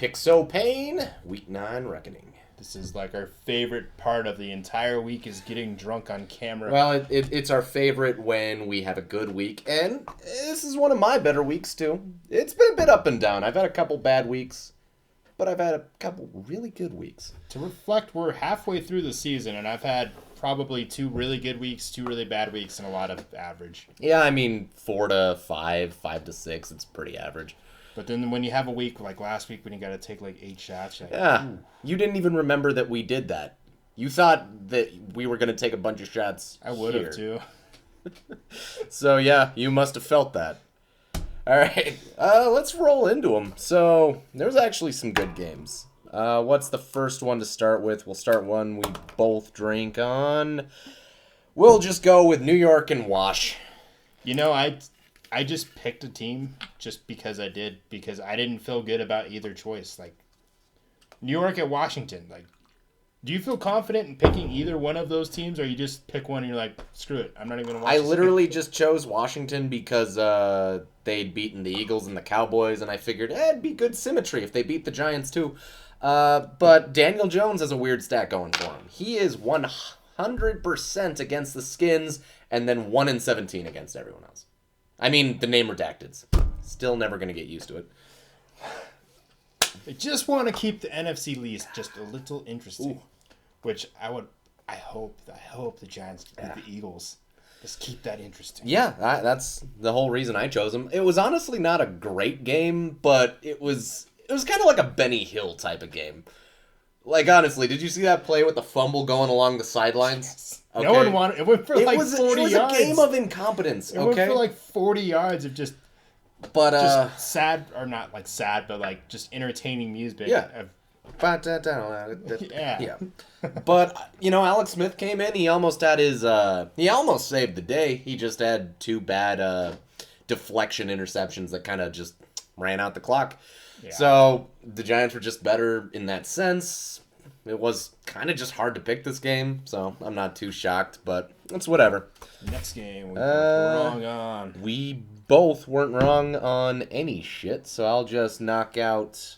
Pixopain, Week 9 Reckoning. This is like our favorite part of the entire week is getting drunk on camera. Well, it's our favorite when we have a good week, and this is one of my better weeks, too. It's been a bit up and down. I've had a couple bad weeks, but I've had a couple really good weeks. To reflect, we're halfway through the season, and I've had probably 2 really good weeks, 2 really bad weeks, and a lot of average. Yeah, I mean, 4 to 5, 5 to 6, it's pretty average. But then when you have a week like last week when you got to take like 8 shots, you're like, Yeah, ooh. You didn't even remember that we did that. You thought that we were going to take a bunch of shots. I would have too. So yeah, you must have felt that. All right, let's roll into them. So there's actually some good games. What's the first one to start with? We'll start one we both drink on. We'll just go with New York and Wash. You know, I just picked a team just because I did, because I didn't feel good about either choice. Like, New York at Washington. Like, do you feel confident in picking either one of those teams, or you just pick one and you're like, screw it, I'm not even going to watch I this literally game? just chose Washington because they'd beaten the Eagles and the Cowboys, and I figured it'd be good symmetry if they beat the Giants too. But Daniel Jones has a weird stat going for him. He is 100% against the Skins, and then 1-17 against everyone else. I mean, the name redacted. Still never going to get used to it. They just want to keep the NFC least just a little interesting. Ooh. Which I hope the Giants beat the Eagles. Just keep that interesting. Yeah, that's the whole reason I chose him. It was honestly not a great game, but it was kind of like a Benny Hill type of game. Like, honestly, did you see that play with the fumble going along the sidelines? Yes. Okay. No one wanted it. Went for like 40 it was yards. a game of incompetence, It went okay? for like 40 yards of just But, sad, or not like sad, but like just entertaining music. Yeah. Yeah. yeah. But, Alex Smith came in. He almost had his, he almost saved the day. He just had 2 bad deflection interceptions that kind of just ran out the clock. Yeah. So the Giants were just better in that sense. It was kind of just hard to pick this game, so I'm not too shocked, but it's whatever. Next game, we were wrong on. We both weren't wrong on any shit, so I'll just knock out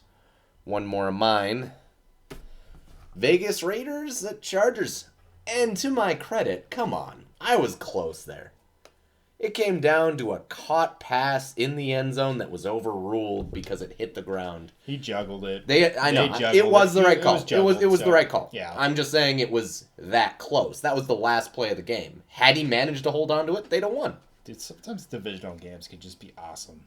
one more of mine. Vegas Raiders at Chargers. And to my credit, come on, I was close there. It came down to a caught pass in the end zone that was overruled because it hit the ground. He juggled it. I know. It was the right call. It was the right call. Yeah. I'm just saying it was that close. That was the last play of the game. Had he managed to hold on to it, they'd have won. Dude, sometimes divisional games could just be awesome.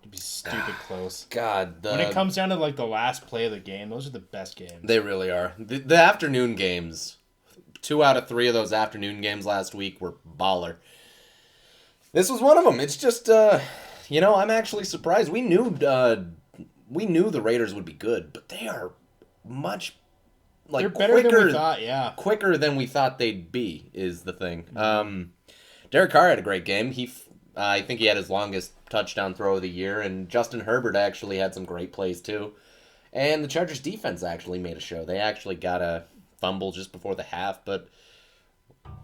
It'd be stupid close. God, When it comes down to like the last play of the game, those are the best games. They really are. The afternoon games, 2 out of 3 of those afternoon games last week were baller. This was one of them. It's just, I'm actually surprised. We knew the Raiders would be good, but they are much They're better than we thought. Yeah, quicker than we thought they'd be is the thing. Derek Carr had a great game. I think he had his longest touchdown throw of the year, and Justin Herbert actually had some great plays too. And the Chargers defense actually made a show. They actually got a fumble just before the half, but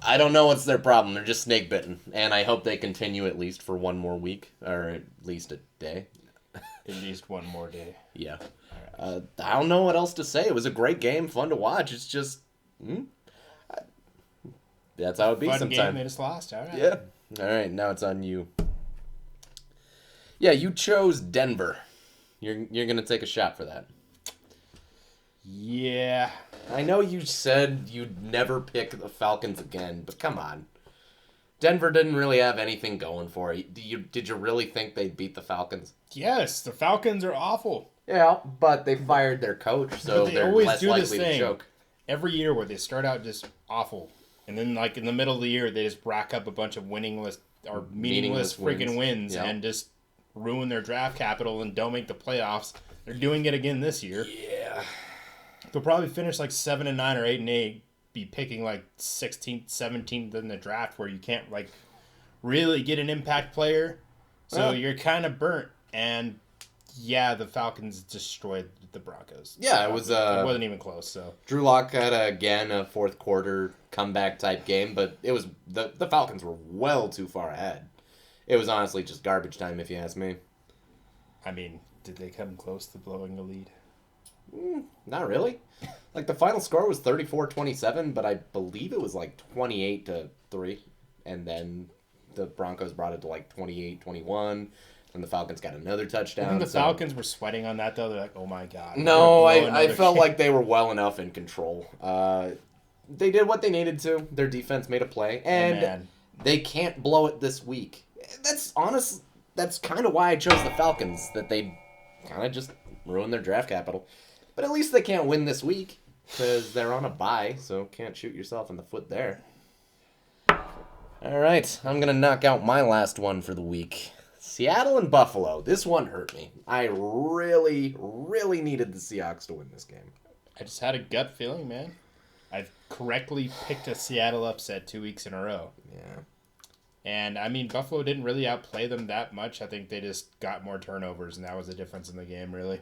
I don't know what's their problem. They're just snake bitten, and I hope they continue at least for one more week, or at least a day. at least one more day. Yeah. I don't know what else to say. It was a great game, fun to watch. It's just, that's how it be Fun sometimes. game, they just lost. All right. Yeah. All right, now it's on you. Yeah, you chose Denver. You're gonna take a shot for that. Yeah. I know you said you'd never pick the Falcons again, but come on. Denver didn't really have anything going for it. Did you really think they'd beat the Falcons? Yes, the Falcons are awful. Yeah, but they fired their coach, so But they they're always less do this likely to thing. choke. Every year where they start out just awful, and then like in the middle of the year they just rack up a bunch of meaningless Meaningless freaking wins Yeah. and just ruin their draft capital and don't make the playoffs. They're doing it again this year. Yeah. They'll probably finish like 7-9 or 8-8, be picking like 16th, 17th in the draft where you can't like really get an impact player. So you're kind of burnt. And yeah, the Falcons destroyed the Broncos. Yeah, it was. It wasn't even close. So Drew Lock had again a fourth quarter comeback type game, but it was the Falcons were well too far ahead. It was honestly just garbage time, if you ask me. I mean, did they come close to blowing a lead? Not really. Like, the final score was 34-27, but I believe it was like 28-3. And then the Broncos brought it to like 28-21. And the Falcons got another touchdown. I think the Falcons were sweating on that, though. They're like, oh my God. No, I felt like they were well enough in control. They did what they needed to. Their defense made a play. And they can't blow it this week. That's honest. That's kind of why I chose the Falcons. That they kind of just ruined their draft capital. But at least they can't win this week. Because they're on a bye, so can't shoot yourself in the foot there. All right, I'm going to knock out my last one for the week. Seattle and Buffalo. This one hurt me. I really, really needed the Seahawks to win this game. I just had a gut feeling, man. I've correctly picked a Seattle upset 2 weeks in a row. Yeah. And, I mean, Buffalo didn't really outplay them that much. I think they just got more turnovers, and that was the difference in the game, really.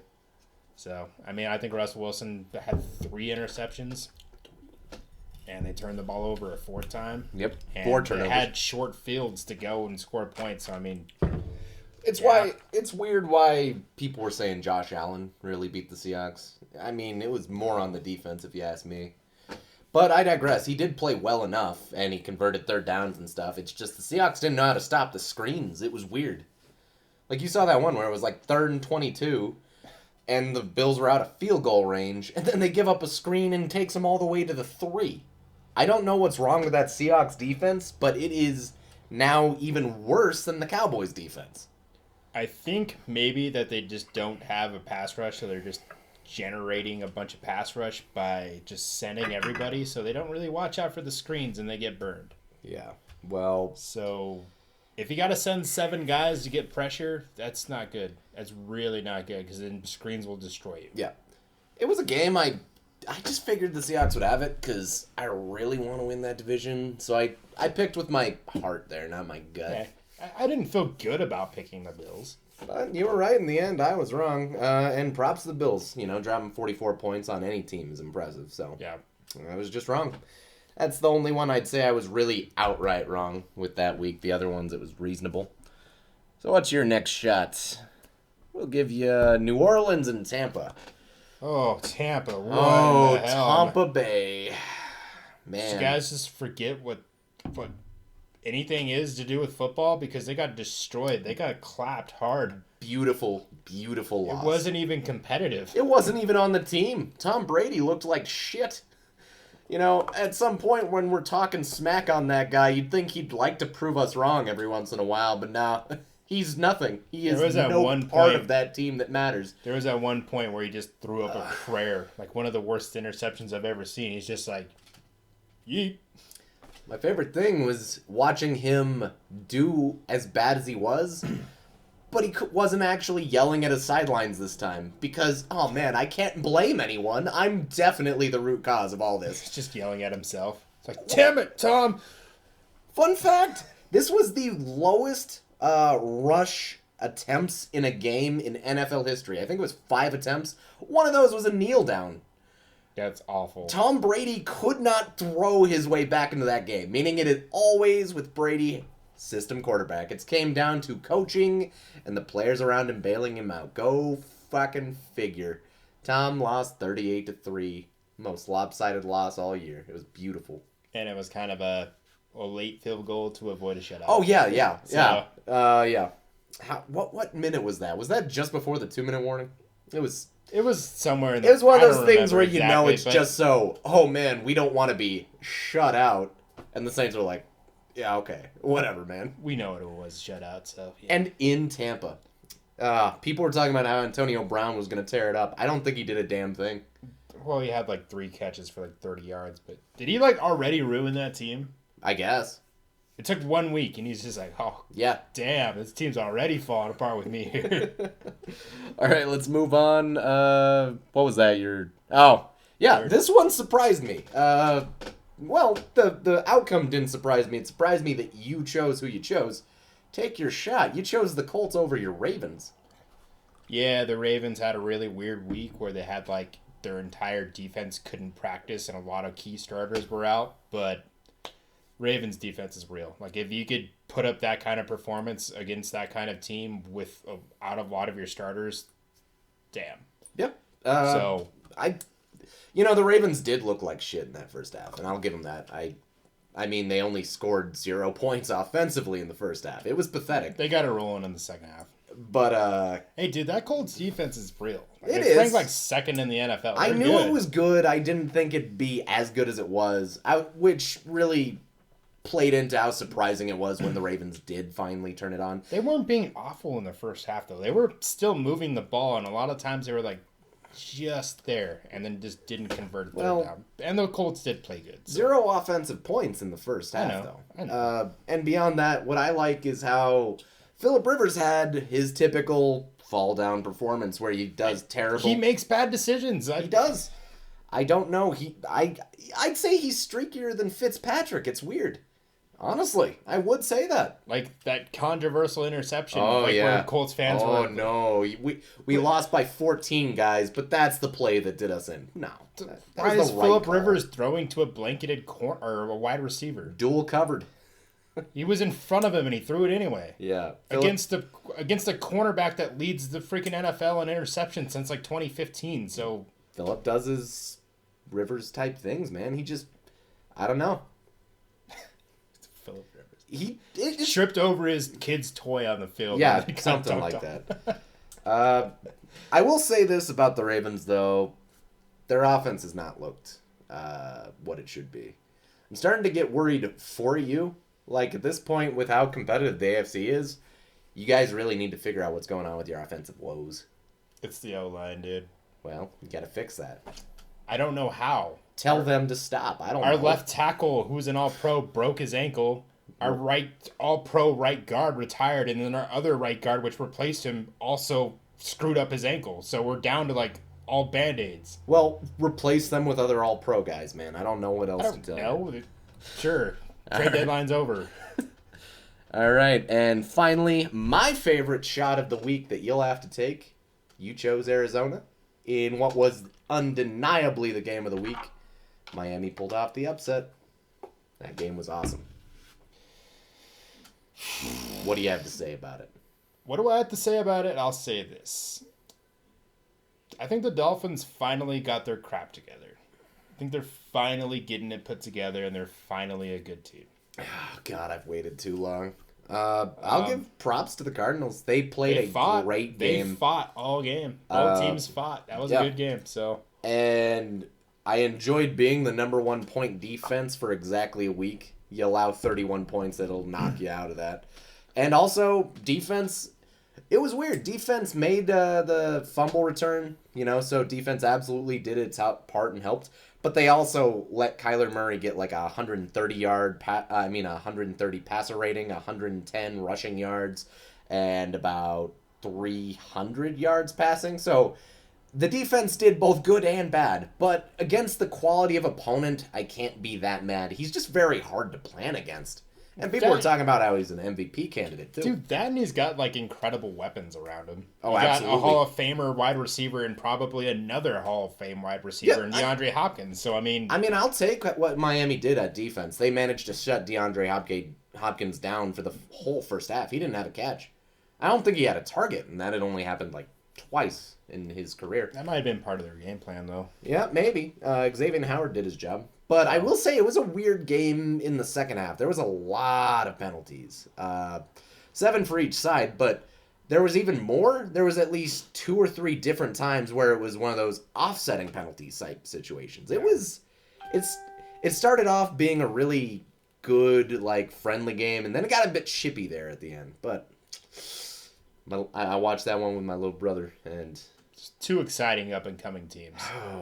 So, I mean, I think Russell Wilson had 3 interceptions, and they turned the ball over a 4th time. Yep, and 4 turnovers. They had short fields to go and score points, so, I mean... It's weird why people were saying Josh Allen really beat the Seahawks. I mean, it was more on the defense, if you ask me. But I digress. He did play well enough, and he converted 3rd downs and stuff. It's just the Seahawks didn't know how to stop the screens. It was weird. Like, you saw that one where it was like 3rd and 22... and the Bills were out of field goal range, and then they give up a screen and takes them all the way to the 3. I don't know what's wrong with that Seahawks defense, but it is now even worse than the Cowboys defense. I think maybe that they just don't have a pass rush, so they're just generating a bunch of pass rush by just sending everybody, so they don't really watch out for the screens and they get burned. Yeah, well... So... if you got to send 7 guys to get pressure, that's not good. That's really not good because then screens will destroy you. Yeah. It was a game I just figured the Seahawks would have it because I really want to win that division. So I picked with my heart there, not my gut. Okay. I didn't feel good about picking the Bills. But you were right in the end. I was wrong. And props to the Bills. You know, dropping 44 points on any team is impressive. So yeah, I was just wrong. That's the only one I'd say I was really outright wrong with that week. The other ones, it was reasonable. So what's your next shot? We'll give you New Orleans and Tampa. Oh, Tampa. What the hell? Tampa Bay. Man. You guys just forget what anything is to do with football because they got destroyed. They got clapped hard. Beautiful, beautiful loss. It wasn't even competitive. It wasn't even on the team. Tom Brady looked like shit. You know, at some point when we're talking smack on that guy, you'd think he'd like to prove us wrong every once in a while, but nah, he's nothing. He is no part of that team that matters. There was that one point where he just threw up a prayer, like one of the worst interceptions I've ever seen. He's just like, yeet. My favorite thing was watching him do as bad as he was, but he wasn't actually yelling at his sidelines this time because, oh man, I can't blame anyone. I'm definitely the root cause of all this. He's just yelling at himself. It's like, damn it, Tom. Fun fact, this was the lowest rush attempts in a game in NFL history. I think it was 5 attempts. One of those was a kneel down. That's awful. Tom Brady could not throw his way back into that game, meaning it is always with Brady, system quarterback. It's came down to coaching and the players around him bailing him out. Go fucking figure. Tom lost 38-3. Most lopsided loss all year. It was beautiful. And it was kind of a late field goal to avoid a shutout. Oh, yeah. What minute was that? Was that just before the 2-minute warning? It was somewhere in the... It was one of those things where you know it's just so, oh man, we don't want to be shut out. And the Saints were like, yeah, okay, whatever, man. We know it was shutout, so... Yeah. And in Tampa. People were talking about how Antonio Brown was going to tear it up. I don't think he did a damn thing. Well, he had like 3 catches for like 30 yards, but did he like already ruin that team? I guess. It took 1 week, and he's just like, oh, yeah, damn, this team's already falling apart with me here. All right, let's move on. What was that? This one surprised me. Well, the outcome didn't surprise me. It surprised me that you chose who you chose. Take your shot. You chose the Colts over your Ravens. Yeah, the Ravens had a really weird week where they had, like, their entire defense couldn't practice and a lot of key starters were out, but Ravens defense is real. Like, if you could put up that kind of performance against that kind of team with out of a lot of your starters, damn. Yep. So The Ravens did look like shit in that first half, and I'll give them that. I mean, they only scored 0 points offensively in the first half. It was pathetic. They got it rolling in the second half. But hey, dude, that Colts defense is real. It it's ranked is. like second in the NFL. I They're knew good. it was good. I didn't think it'd be as good as it was, which really played into how surprising it was when the Ravens did finally turn it on. They weren't being awful in the first half, though. They were still moving the ball, and a lot of times they were like just there, and then just didn't convert it down. And the Colts did play good. So. 0 offensive points in the first half, though. I know. And beyond that, what I like is how Phillip Rivers had his typical fall down performance where he does terrible. He makes bad decisions. He does. I don't know. I'd say he's streakier than Fitzpatrick. It's weird. Honestly, I would say that. Like that controversial interception. Oh, yeah. Where Colts fans were. Oh, no. We lost by 14, guys, but that's the play that did us in. No. Why is Phillip Rivers throwing to a blanketed or a wide receiver? Dual covered. He was in front of him and he threw it anyway. Yeah. Against a cornerback that leads the freaking NFL in interceptions since like 2015. So Phillip does his Rivers type things, man. He just, I don't know. Phillip Rivers. He tripped over his kid's toy on the field. Yeah, something like that. I will say this about the Ravens, though. Their offense has not looked what it should be. I'm starting to get worried for you. Like, at this point, with how competitive the AFC is, you guys really need to figure out what's going on with your offensive woes. It's the O-line, dude. Well, you got to fix that. I don't know how. Tell them to stop. I don't know. Our left tackle, who's an all-pro, broke his ankle. Our all-pro right guard retired, and then our other right guard, which replaced him, also screwed up his ankle. So we're down to, like, all Band-Aids. Well, replace them with other all-pro guys, man. I don't know what else to tell you. Sure. Trade deadline's over. All right, and finally, my favorite shot of the week that you'll have to take. You chose Arizona in what was undeniably the game of the week. Miami pulled off the upset. That game was awesome. What do you have to say about it? What do I have to say about it? I'll say this. I think the Dolphins finally got their crap together. I think they're finally getting it put together, and they're finally a good team. Oh, God, I've waited too long. I'll give props to the Cardinals. They played a great game. They fought all game. Both teams fought. That was a good game. And I enjoyed being the number 1 point defense for exactly a week. You allow 31 points, that'll knock you out of that. And also, defense, it was weird. Defense made the fumble return, so defense absolutely did its part and helped. But they also let Kyler Murray get like a 130 passer rating, 110 rushing yards, and about 300 yards passing. So the defense did both good and bad. But against the quality of opponent, I can't be that mad. He's just very hard to plan against. And people were talking about how he's an MVP candidate, too. Dude, that and he's got, like, incredible weapons around him. Oh, he absolutely. got a Hall of Famer wide receiver and probably another Hall of Fame wide receiver in DeAndre Hopkins. So, I mean, I'll take what Miami did at defense. They managed to shut DeAndre Hopkins down for the whole first half. He didn't have a catch. I don't think he had a target, and that had only happened, like, twice in his career. That might have been part of their game plan, though. Yeah, maybe. Xavier Howard did his job. But I will say it was a weird game in the second half. There was a lot of penalties. 7 for each side, but there was even more. There was at least 2 or 3 different times where it was one of those offsetting penalty type situations. It started off being a really good, like, friendly game, and then it got a bit chippy there at the end. But I watched that one with my little brother, and two exciting up-and-coming teams.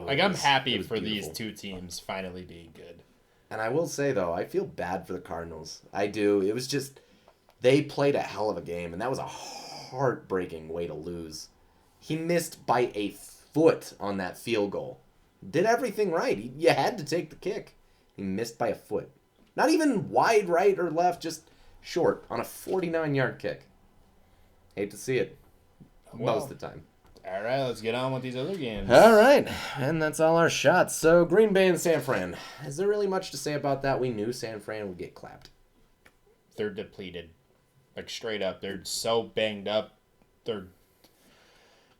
I'm happy for these two teams finally being good. And I will say, though, I feel bad for the Cardinals. I do. It was just, they played a hell of a game, and that was a heartbreaking way to lose. He missed by a foot on that field goal. Did everything right. You had to take the kick. He missed by a foot. Not even wide right or left, just short on a 49-yard kick. Hate to see it. Most of the time. All right, let's get on with these other games. All right, and that's all our shots. So, Green Bay and San Fran. Is there really much to say about that? We knew San Fran would get clapped. They're depleted. Like, straight up. They're so banged up.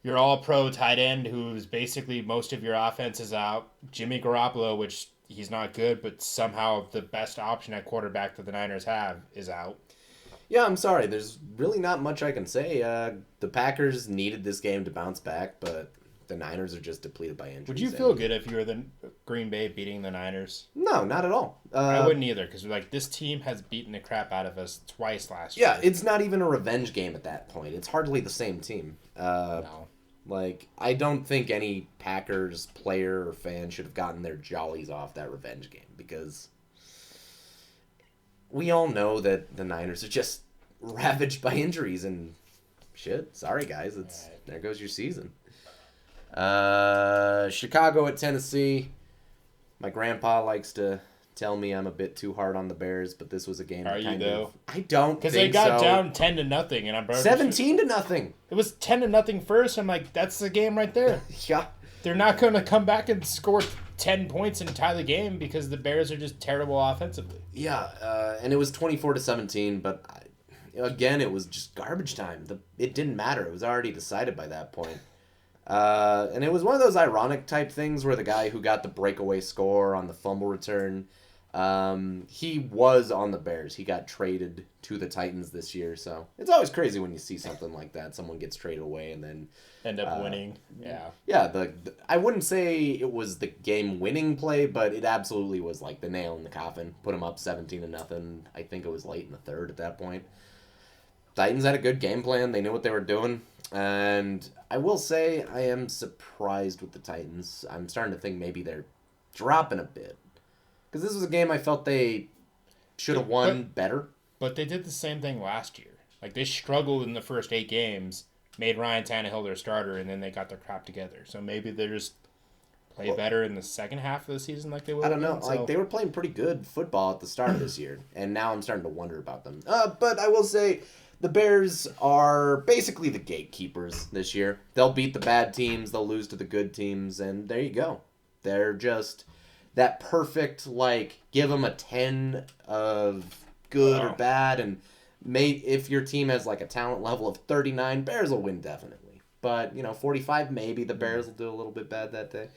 your all-pro tight end who's basically most of your offense is out. Jimmy Garoppolo, which he's not good, but somehow the best option at quarterback that the Niners have is out. Yeah, I'm sorry. There's really not much I can say. The Packers needed this game to bounce back, but the Niners are just depleted by injuries. Would you feel good if you were the Green Bay beating the Niners? No, not at all. I wouldn't either, because like this team has beaten the crap out of us twice last year. Yeah, it's not even a revenge game at that point. It's hardly the same team. No. Like, I don't think any Packers player or fan should have gotten their jollies off that revenge game, because we all know that the Niners are just ravaged by injuries and shit. Sorry, guys. There goes your season. Chicago at Tennessee. My grandpa likes to tell me I'm a bit too hard on the Bears, but this was a game. Are you though? I don't because think they got so. down 10-0, and I'm 17-0. It was 10-0 first. I'm like, that's the game right there. Yeah. They're not going to come back and score 10 points and tie the game because the Bears are just terrible offensively. Yeah, and it was 24-17, but again, it was just garbage time. It didn't matter. It was already decided by that point. And it was one of those ironic type things where the guy who got the breakaway score on the fumble return, he was on the Bears. He got traded to the Titans this year, so it's always crazy when you see something like that. Someone gets traded away and then end up winning. Yeah. Yeah, I wouldn't say it was the game-winning play, but it absolutely was like the nail in the coffin. Put them up 17-0. I think it was late in the third at that point. Titans had a good game plan. They knew what they were doing. And I will say I am surprised with the Titans. I'm starting to think maybe they're dropping a bit. Because this was a game I felt they should have won better. But they did the same thing last year. Like, they struggled in the first 8 games, made Ryan Tannehill their starter, and then they got their crap together. So maybe they just play better in the second half of the season like they will. I don't know. Again, Like, they were playing pretty good football at the start of this year. And now I'm starting to wonder about them. But I will say the Bears are basically the gatekeepers this year. They'll beat the bad teams. They'll lose to the good teams. And there you go. They're just that perfect, like, give them a 10 of good or bad. And if your team has, like, a talent level of 39, Bears will win definitely. But, 45, maybe the Bears will do a little bit bad that day.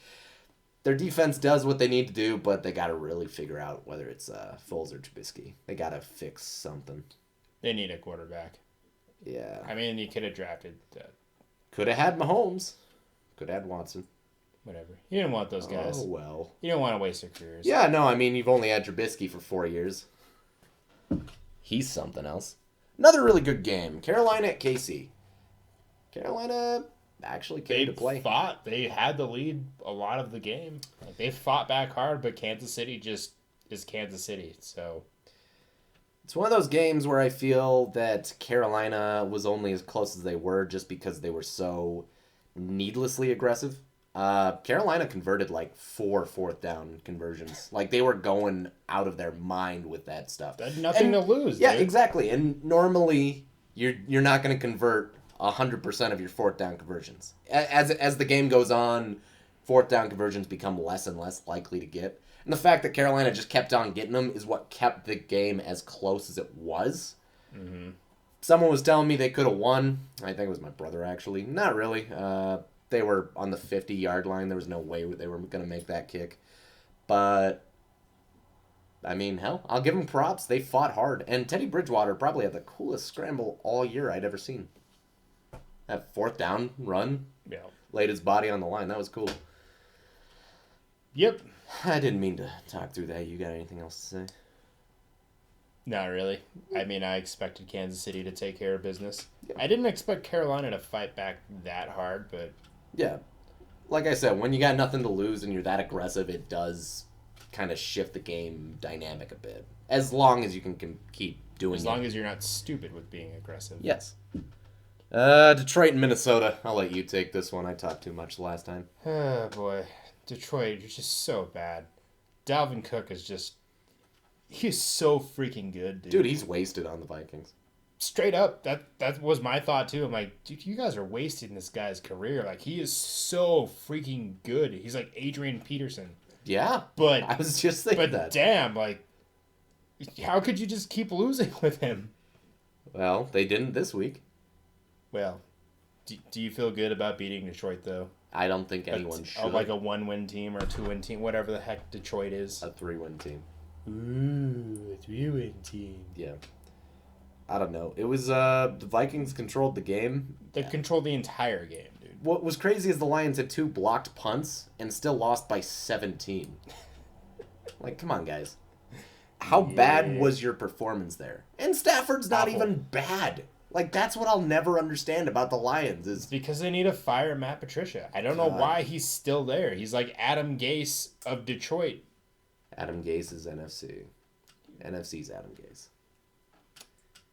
Their defense does what they need to do, but they got to really figure out whether it's Foles or Trubisky. They got to fix something. They need a quarterback. Yeah. I mean, you could have drafted... Could have had Mahomes. Could have had Watson. Whatever. You didn't want those guys. Oh, well. You don't want to waste their careers. Yeah, no, I mean, you've only had Trubisky for 4 years. He's something else. Another really good game. Carolina at KC. Carolina actually came to play. They had the lead a lot of the game. Like, they fought back hard, but Kansas City just is Kansas City. So it's one of those games where I feel that Carolina was only as close as they were just because they were so needlessly aggressive. Carolina converted like 4 fourth-down conversions. Like, they were going out of their mind with that stuff. They had nothing to lose. Yeah, dude. exactly. And normally, you're not going to convert 100% of your fourth-down conversions. As the game goes on, fourth-down conversions become less and less likely to get. And the fact that Carolina just kept on getting them is what kept the game as close as it was. Mm-hmm. Someone was telling me they could have won. I think it was my brother, actually. Not really. They were on the 50-yard line. There was no way they were going to make that kick. But, I mean, hell, I'll give them props. They fought hard. And Teddy Bridgewater probably had the coolest scramble all year I'd ever seen. That fourth down run. Yeah. Laid his body on the line. That was cool. Yep. I didn't mean to talk through that. You got anything else to say? Not really. I mean, I expected Kansas City to take care of business. Yeah. I didn't expect Carolina to fight back that hard, but... Yeah. Like I said, when you got nothing to lose and you're that aggressive, it does kind of shift the game dynamic a bit. As long as you can keep doing it. As long as you're not stupid with being aggressive. Yes. Detroit and Minnesota. I'll let you take this one. I talked too much the last time. Oh, boy. Detroit, you're just so bad. Dalvin Cook is just... He's so freaking good, dude. Dude, he's wasted on the Vikings. Straight up, that was my thought too. I'm like, dude, you guys are wasting this guy's career. Like, he is so freaking good. He's like Adrian Peterson. Yeah, but I was just thinking that. But damn, like, how could you just keep losing with him? Well, they didn't this week. Well, Do you feel good about beating Detroit, though? I don't think anyone should. Like a 1-win team or a 2-win team, whatever the heck Detroit is. A 3-win team. Ooh, a 3-win team. Yeah. I don't know. It was, the Vikings controlled the game. They controlled the entire game, dude. What was crazy is the Lions had 2 blocked punts and still lost by 17. Like, come on, guys. How bad was your performance there? And Stafford's not even bad. Like, that's what I'll never understand about the Lions is... Because they need to fire Matt Patricia. I don't know why he's still there. He's like Adam Gase of Detroit. Adam Gase is NFC. NFC's Adam Gase.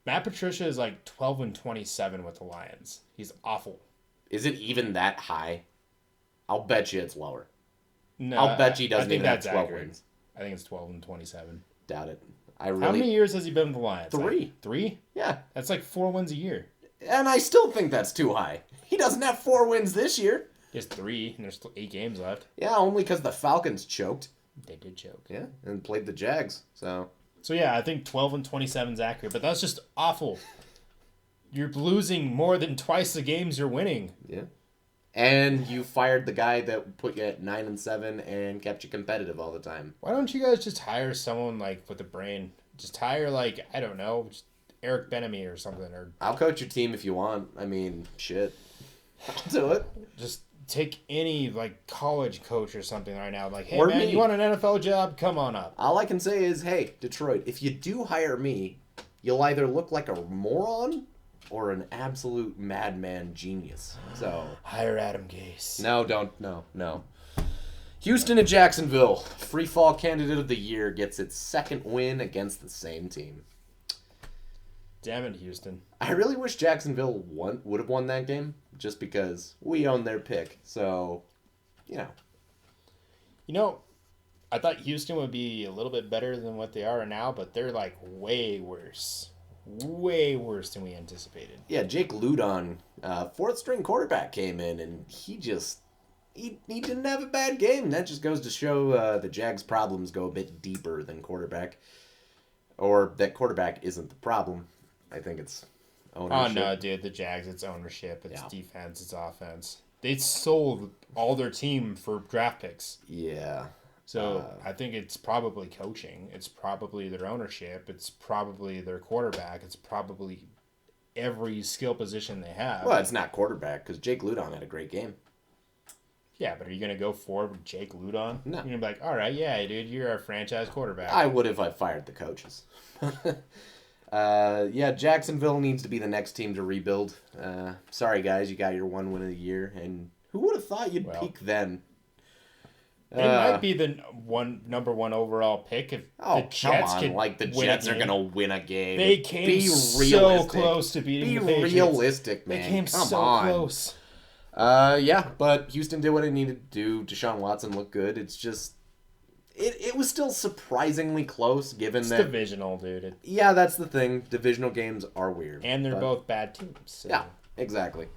Matt Patricia is like 12-27 with the Lions. He's awful. Is it even that high? I'll bet you it's lower. No, I'll bet you he doesn't even have 12 accurate. wins. I think it's 12-27. Doubt it. How many years has he been with the Lions? 3. Like 3? Yeah. That's like 4 wins a year. And I still think that's too high. He doesn't have 4 wins this year. He has 3, and there's 8 games left. Yeah, only because the Falcons choked. They did choke. Yeah, and played the Jags. So yeah, I think 12-27 is accurate, but that's just awful. You're losing more than twice the games you're winning. yeah. And you fired the guy that put you at 9-7 and kept you competitive all the time. Why don't you guys just hire someone like with a brain? Just hire like, I don't know, just Eric Benamy or something, or I'll coach your team if you want. I mean, shit. I'll do it. just take any like college coach or something right now. Like, hey Or man, me. you want an NFL job? Come on up. All I can say is, hey, Detroit, if you do hire me, you'll either look like a moron or an absolute madman genius. So Hire Adam Gase. no, don't, no. Houston and Jacksonville, free fall candidate of the year, gets its 2nd win against the same team. Damn it, Houston. I really wish Jacksonville would have won that game, just because we own their pick. So, you know. I thought Houston would be a little bit better than what they are now, but they're like way worse. Way worse than we anticipated. Yeah, Jake Ludon, 4th-string quarterback, came in, and he didn't have a bad game. That just goes to show the Jags' problems go a bit deeper than quarterback. Or that quarterback isn't the problem. I think it's ownership. Oh, no, dude. The Jags, it's ownership. It's Yeah. defense. It's offense. They sold all their team for draft picks. Yeah. So I think it's probably coaching. It's probably their ownership. It's probably their quarterback. It's probably every skill position they have. Well, it's not quarterback, because Jake Ludon had a great game. Yeah, but are you going to go forward with Jake Ludon? No. You're going to be like, all right, yeah, dude, you're our franchise quarterback. I would if I fired the coaches. Yeah, Jacksonville needs to be the next team to rebuild. Sorry, guys, you got your 1 win of the year, and who would have thought you'd peak then? It might be the number 1 overall pick if the Jets come on. Like, the Jets are going to win a game. They came so close to beating the Patriots. Be realistic, man. They came come so on. close. Yeah, but Houston did what it needed to do. Deshaun Watson looked good. It's just... It was still surprisingly close, given It's that... divisional, dude. Yeah, that's the thing. Divisional games are weird. And they're both bad teams. So. Yeah, exactly.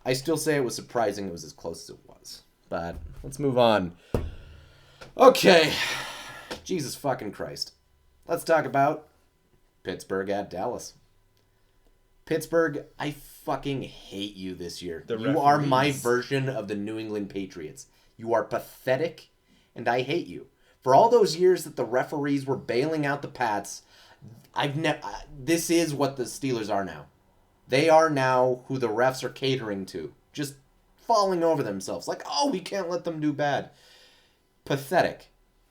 I still say it was surprising it was as close as it was. But let's move on. Okay. Jesus fucking Christ. Let's talk about Pittsburgh at Dallas. Pittsburgh, I fucking hate you this year. You are my version of the New England Patriots. You are pathetic, and I hate you. For all those years that the referees were bailing out the Pats, this is what the Steelers are now. They are now who the refs are catering to. Just falling over themselves. Like, oh, we can't let them do bad. Pathetic.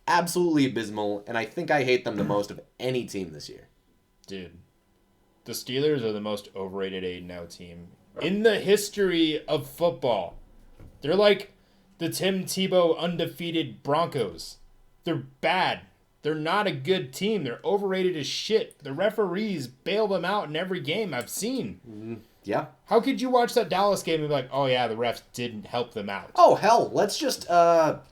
Absolutely abysmal, and I think I hate them the most of any team this year. Dude, the Steelers are the most overrated 8-0 team in the history of football. They're like the Tim Tebow undefeated Broncos. They're bad. They're not a good team. They're overrated as shit. The referees bail them out in every game I've seen. Yeah. How could you watch that Dallas game and be like, oh yeah, the refs didn't help them out? Oh, hell. Let's just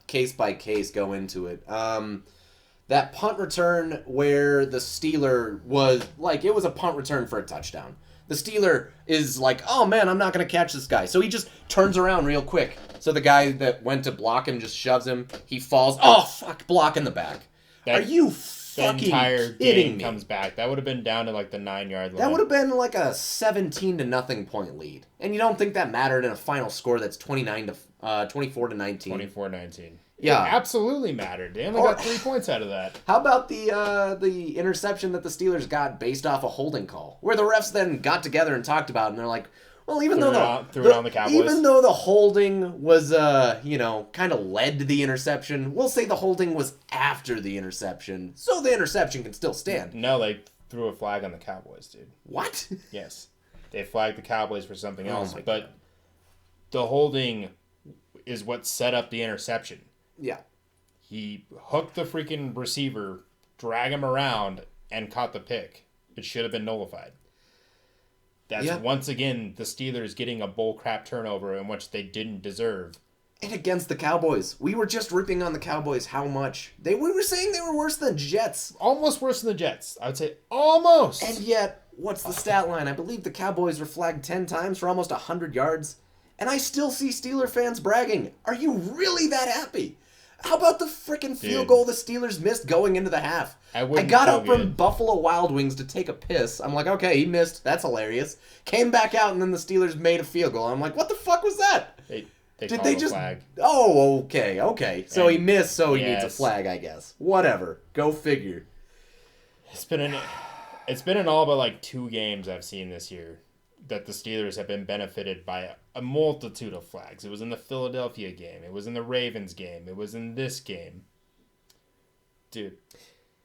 case by case go into it. That punt return where the Steeler was, like, it was a punt return for a touchdown. The Steeler is like, oh man, I'm not going to catch this guy. So he just turns around real quick. So the guy that went to block him just shoves him. He falls. Oh, fuck, block in the back. Are you fucking entire kidding game me? comes back. That would have been down to like the 9-yard line. That would have been like a 17-0 point lead. And you don't think that mattered in a final score that's 24 to 19? 24-19. Yeah. It absolutely mattered. They only got 3 points out of that. How about the interception that the Steelers got based off a holding call, where the refs then got together and talked about it, and they're like, well, Threw it on the Cowboys. Even though the holding was kind of led to the interception, we'll say the holding was after the interception, so the interception can still stand. No, they threw a flag on the Cowboys, dude. What? Yes. They flagged the Cowboys for something else, my but the holding is what set up the interception. Yeah. He hooked the freaking receiver, drag him around, and caught the pick. It should have been nullified. That's once again the Steelers getting a bullcrap turnover in which they didn't deserve. And against the Cowboys. We were just ripping on the Cowboys how much. We were saying they were worse than Jets. Almost worse than the Jets. I would say almost. And yet, what's the stat line? I believe the Cowboys were flagged 10 times for almost 100 yards. And I still see Steeler fans bragging. Are you really that happy? How about the freaking field goal the Steelers missed going into the half? I got up from Buffalo Wild Wings to take a piss. I'm like, okay, he missed. That's hilarious. Came back out, and then the Steelers made a field goal. I'm like, what the fuck was that? Did they just flag? Oh, okay. So he missed, so he needs a flag, I guess. Whatever. Go figure. It's been in all but like 2 games I've seen this year that the Steelers have been benefited by a multitude of flags. It was in the Philadelphia game. It was in the Ravens game. It was in this game. Dude,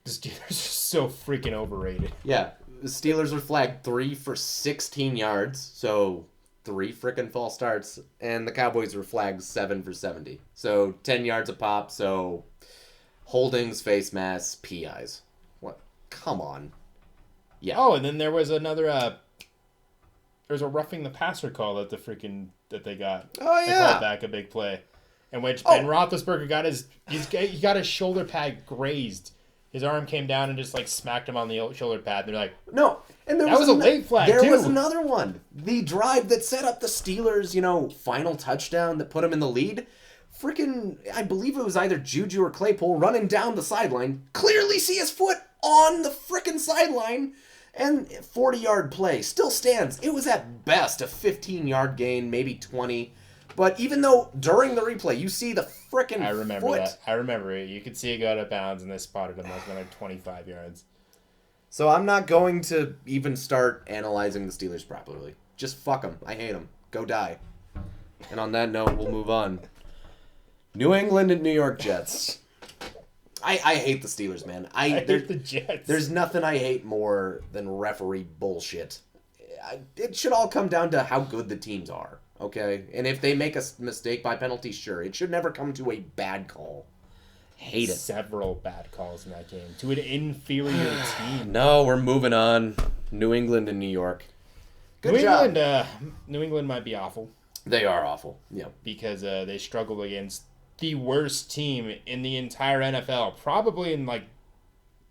the Steelers are so freaking overrated. Yeah, the Steelers were flagged 3 for 16 yards, so 3 freaking false starts, and the Cowboys were flagged 7 for 70. So 10 yards a pop, so holdings, face masks, PIs. What? Come on. Yeah. Oh, and then there was another there's a roughing the passer call that they got. Oh yeah. They called back a big play, in which Ben Roethlisberger got his shoulder pad grazed. His arm came down and just like smacked him on the shoulder pad. And they're like, no, and that was a late flag. There was another one. The drive that set up the Steelers, final touchdown that put them in the lead. Freaking, I believe it was either Juju or Claypool running down the sideline. Clearly see his foot on the freaking sideline. And 40-yard play still stands. It was at best a 15-yard gain, maybe 20. But even though during the replay you see the frickin' I remember foot. that. I remember it. You could see it go out of bounds, and they spotted him like 25 yards. So I'm not going to even start analyzing the Steelers properly. Just fuck them. I hate them. Go die. And on that note, we'll move on. New England and New York Jets. I hate the Steelers, man. I hate the Jets. There's nothing I hate more than referee bullshit. It should all come down to how good the teams are, okay? And if they make a mistake by penalty, sure. It should never come to a bad call. Hate it. Several bad calls in that game to an inferior team. No, we're moving on. New England and New York. Good job. New England might be awful. They are awful, yeah. Because they struggle against the worst team in the entire NFL. Probably in,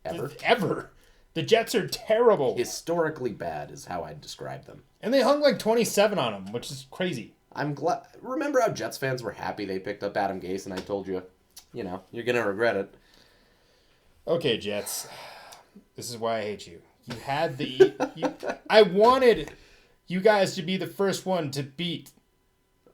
ever. The Jets are terrible. Historically bad is how I'd describe them. And they hung 27 on them, which is crazy. I'm glad. Remember how Jets fans were happy they picked up Adam Gase, and I told you, you're going to regret it. Okay, Jets. This is why I hate you. You had I wanted you guys to be the first one to beat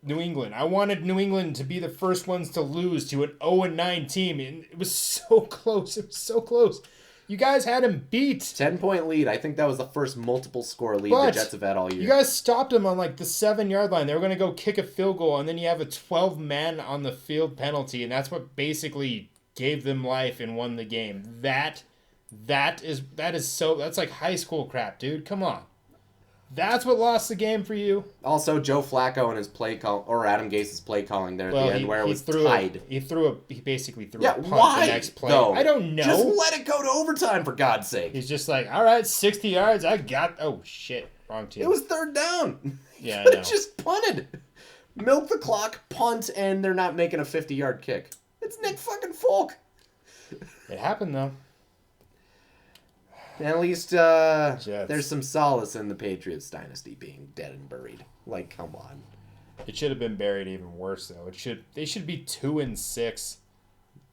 New England. I wanted New England to be the first ones to lose to an 0-9 team, and it was so close. It was so close. You guys had him beat. 10-point lead. I think that was the first multiple score lead the Jets have had all year. You guys stopped them on the 7-yard line. They were going to go kick a field goal, and then you have a 12-man on the field penalty, and that's what basically gave them life and won the game. That's like high school crap, dude. Come on. That's what lost the game for you. Also, Joe Flacco and his play call, or Adam Gase's play calling there at the end, where it was tied. He basically threw a punt the next play. Though? I don't know. Just let it go to overtime, for God's sake. He's just like, all right, 60 yards. Oh shit, wrong team. It was third down. Yeah, I know. Just punted, milk the clock, punt, and they're not making a 50-yard kick. It's Nick fucking Folk. It happened though. At least there's some solace in the Patriots dynasty being dead and buried. Come on. It should have been buried even worse though. They should be 2-6.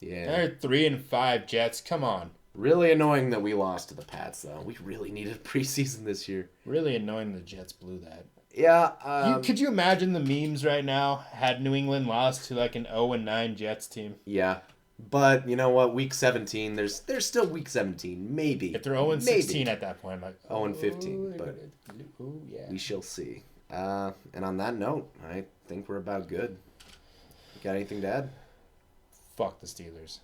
Yeah. They're 3-5 Jets. Come on. Really annoying that we lost to the Pats, though. We really needed preseason this year. Really annoying the Jets blew that. Yeah. Could you imagine the memes right now had New England lost to like an 0-9 Jets team? Yeah. But you know what? Week 17, there's still week 17. Maybe. If they're 0-16 at that point, I'm like 0-15, but yeah. we shall see. And on that note, I think we're about good. You got anything to add? Fuck the Steelers.